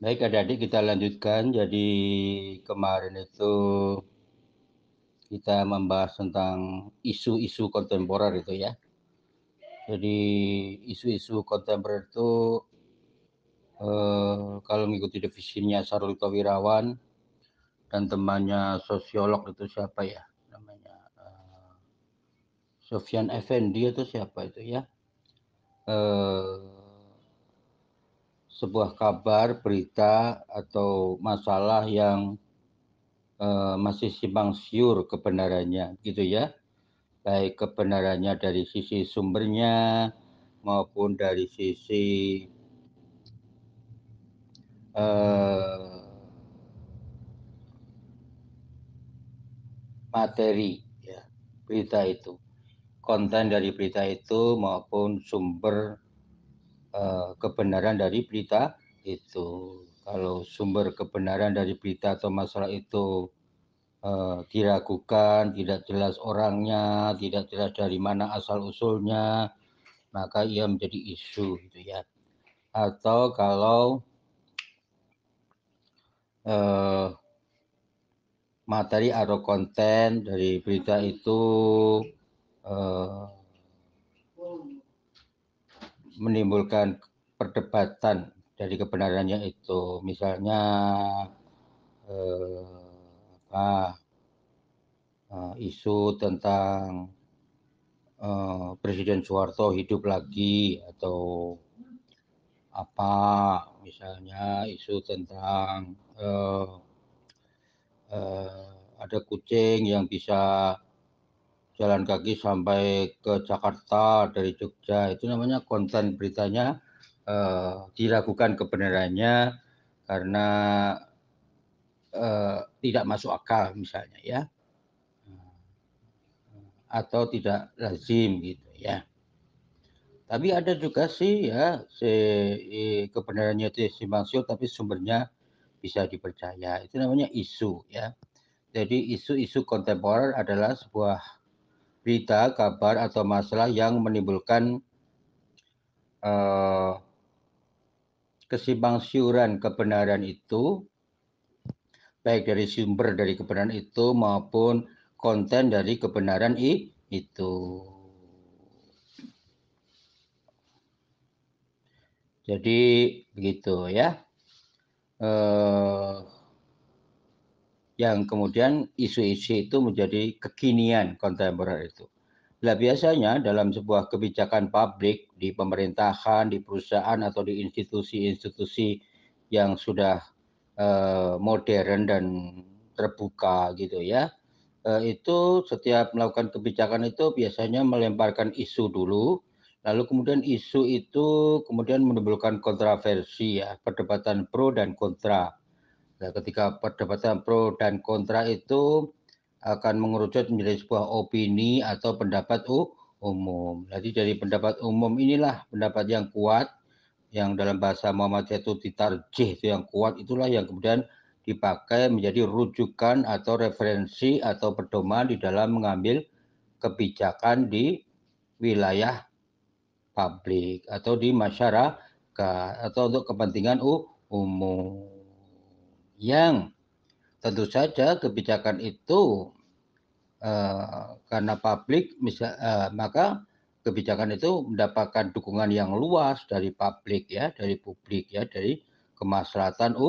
Baik adik-adik, kita lanjutkan. Jadi kemarin itu kita membahas tentang isu-isu kontemporer itu ya. Jadi isu-isu kontemporer itu kalau mengikuti definisinya Sarul Tawirawan dan temannya sosiolog itu siapa ya namanya, Sofyan Effendi itu siapa itu ya, sebuah kabar, berita atau masalah yang masih simpang siur kebenarannya gitu ya, baik kebenarannya dari sisi sumbernya maupun dari sisi materi ya, berita itu, konten dari berita itu maupun sumber kebenaran dari berita itu. Kalau sumber kebenaran dari berita atau masalah itu diragukan, tidak jelas orangnya, tidak jelas dari mana asal usulnya, maka ia menjadi isu gitu ya. Atau kalau materi atau konten dari berita itu menimbulkan perdebatan dari kebenarannya itu, misalnya isu tentang Presiden Soeharto hidup lagi atau apa, misalnya isu tentang ada kucing yang bisa jalan kaki sampai ke Jakarta dari Jogja, itu namanya konten beritanya diragukan kebenarannya karena tidak masuk akal misalnya ya, atau tidak lazim gitu ya. Tapi ada juga sih ya kebenarannya itu simpang siur tapi sumbernya bisa dipercaya, itu namanya isu ya. Jadi isu-isu kontemporer adalah sebuah berita, kabar atau masalah yang menimbulkan kesimpang siuran kebenaran itu, baik dari sumber dari kebenaran itu maupun konten dari kebenaran itu. Jadi begitu ya. Yang kemudian isu-isu itu menjadi kekinian kontemporer itu. Nah, biasanya dalam sebuah kebijakan publik di pemerintahan, di perusahaan atau di institusi-institusi yang sudah modern dan terbuka gitu ya, itu setiap melakukan kebijakan itu biasanya melemparkan isu dulu, lalu kemudian isu itu kemudian menimbulkan kontroversi ya, perdebatan pro dan kontra. Nah, ketika perdebatan pro dan kontra itu akan mengerucut menjadi sebuah opini atau pendapat umum. Jadi dari pendapat umum inilah pendapat yang kuat, yang dalam bahasa Muhammadiyah itu ditarjih, itu yang kuat, itulah yang kemudian dipakai menjadi rujukan atau referensi atau pedoman di dalam mengambil kebijakan di wilayah publik atau di masyarakat atau untuk kepentingan umum. Yang tentu saja kebijakan itu karena publik, maka kebijakan itu mendapatkan dukungan yang luas dari publik ya, dari publik ya, dari kemaslahatan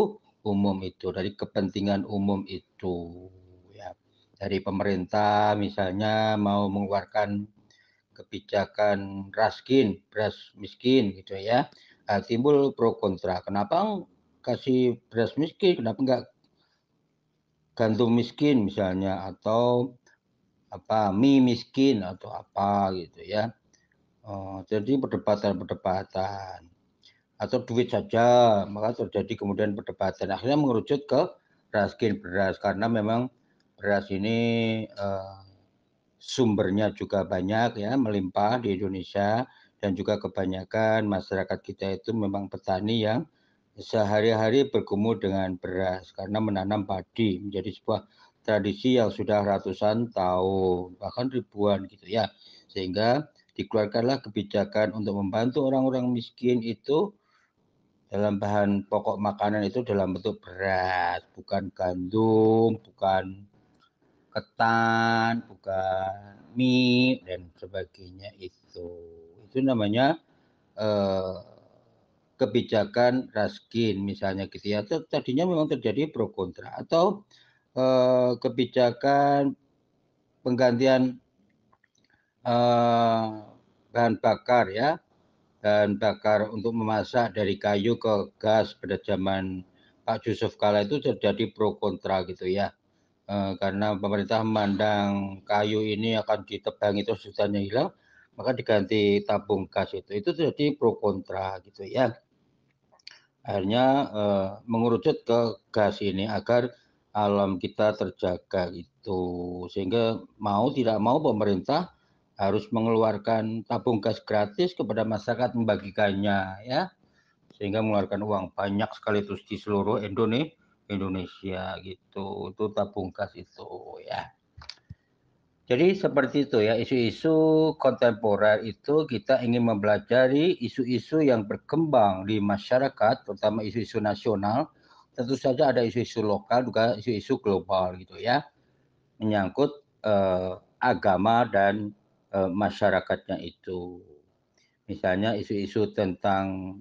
umum itu, dari kepentingan umum itu ya. Dari pemerintah misalnya mau mengeluarkan kebijakan raskin, beras miskin gitu ya, timbul pro kontra. Kenapa kasih beras miskin, kenapa enggak gandum miskin misalnya, atau mie miskin atau apa gitu ya. Jadi perdebatan-perdebatan atau duit saja, maka terjadi kemudian perdebatan. Akhirnya mengerucut ke raskin beras karena memang beras ini sumbernya juga banyak ya, melimpah di Indonesia, dan juga kebanyakan masyarakat kita itu memang petani yang sehari-hari bergumul dengan beras karena menanam padi menjadi sebuah tradisi yang sudah ratusan tahun, bahkan ribuan gitu ya. Sehingga dikeluarkanlah kebijakan untuk membantu orang-orang miskin itu dalam bahan pokok makanan itu dalam bentuk beras, bukan gandum, bukan ketan, bukan mie dan sebagainya itu. Itu namanya kebijakan Raskin misalnya gitu ya. Tadinya memang terjadi pro kontra atau kebijakan penggantian bahan bakar ya, bahan bakar untuk memasak dari kayu ke gas pada zaman Pak Yusuf Kala itu terjadi pro kontra gitu ya. Karena pemerintah memandang kayu ini akan ditebang itu hutannya hilang, maka diganti tabung gas itu terjadi pro kontra gitu ya. Akhirnya mengerucut ke gas ini agar alam kita terjaga gitu, sehingga mau tidak mau pemerintah harus mengeluarkan tabung gas gratis kepada masyarakat membagikannya ya, sehingga mengeluarkan uang banyak sekali terus di seluruh Indonesia gitu, itu tabung gas itu ya. Jadi seperti itu ya, isu-isu kontemporer itu kita ingin mempelajari isu-isu yang berkembang di masyarakat, terutama isu-isu nasional, tentu saja ada isu-isu lokal juga isu-isu global gitu ya, menyangkut agama dan masyarakatnya itu. Misalnya isu-isu tentang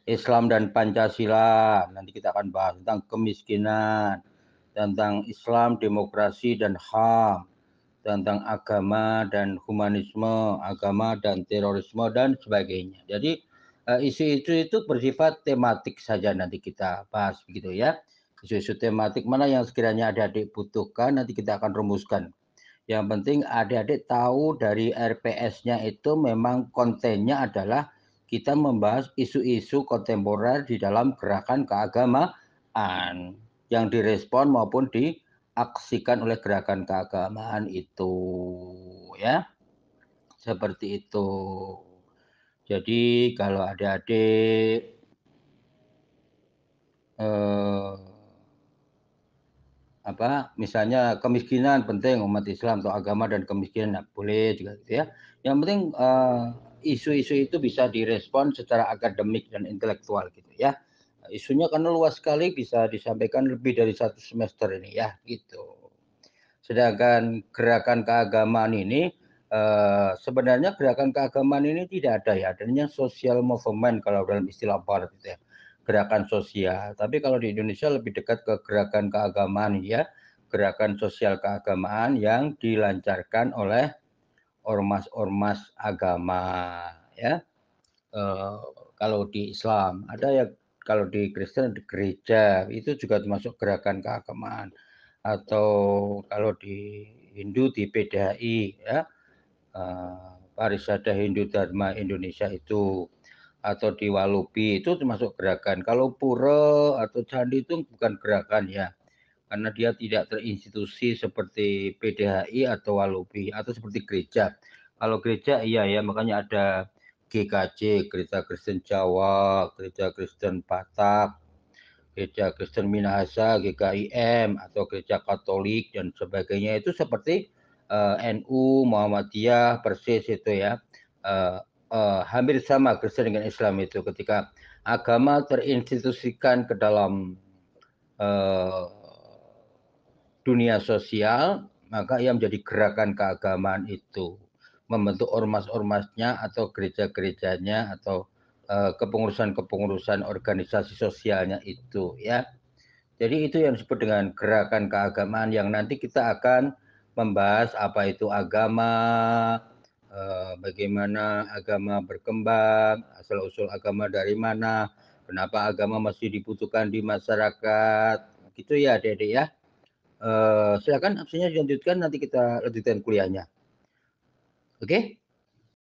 Islam dan Pancasila, nanti kita akan bahas tentang kemiskinan, tentang Islam, demokrasi dan HAM, tentang agama dan humanisme, agama dan terorisme dan sebagainya. Jadi isu-isu itu bersifat tematik saja nanti kita bahas begitu ya. Isu-isu tematik mana yang sekiranya adik-adik butuhkan nanti kita akan rumuskan. Yang penting adik-adik tahu dari RPS-nya itu memang kontennya adalah kita membahas isu-isu kontemporer di dalam gerakan keagamaan yang direspon maupun diaksikan oleh gerakan keagamaan itu ya. Seperti itu. Jadi kalau adik-adik misalnya kemiskinan penting umat Islam atau agama dan kemiskinan boleh juga gitu ya. Yang penting isu-isu itu bisa direspon secara akademik dan intelektual gitu ya. Isunya karena luas sekali bisa disampaikan lebih dari 1 semester ini ya gitu. Sedangkan gerakan keagamaan ini sebenarnya gerakan keagamaan ini tidak ada ya, adanya social movement kalau dalam istilah barat itu ya, gerakan sosial. Tapi kalau di Indonesia lebih dekat ke gerakan keagamaan ya, gerakan sosial keagamaan yang dilancarkan oleh ormas-ormas agama ya. Kalau di Islam ada ya, kalau di Kristen di gereja itu juga termasuk gerakan keagamaan, atau kalau di Hindu di PDHI ya, Parisada Hindu Dharma Indonesia itu, atau di Walubi itu termasuk gerakan. Kalau pura atau candi itu bukan gerakan ya, karena dia tidak terinstitusi seperti PDHI atau Walubi atau seperti gereja. Kalau gereja iya ya, makanya ada GKJ, Gereja Kristen Jawa, Gereja Kristen Batak, Gereja Kristen Minahasa, GKIM, atau Gereja Katolik dan sebagainya itu seperti NU, Muhammadiyah, persis itu ya. Hampir sama Kristen dengan Islam itu ketika agama terinstitusikan ke dalam dunia sosial, maka ia menjadi gerakan keagamaan itu, membentuk ormas-ormasnya atau gereja-gerejanya atau kepengurusan-kepengurusan organisasi sosialnya itu ya. Jadi itu yang disebut dengan gerakan keagamaan yang nanti kita akan membahas apa itu agama, bagaimana agama berkembang, asal-usul agama dari mana, kenapa agama masih dibutuhkan di masyarakat, gitu ya adik-adik ya. Silakan absennya dilanjutkan, nanti kita lanjutkan kuliahnya. Oke?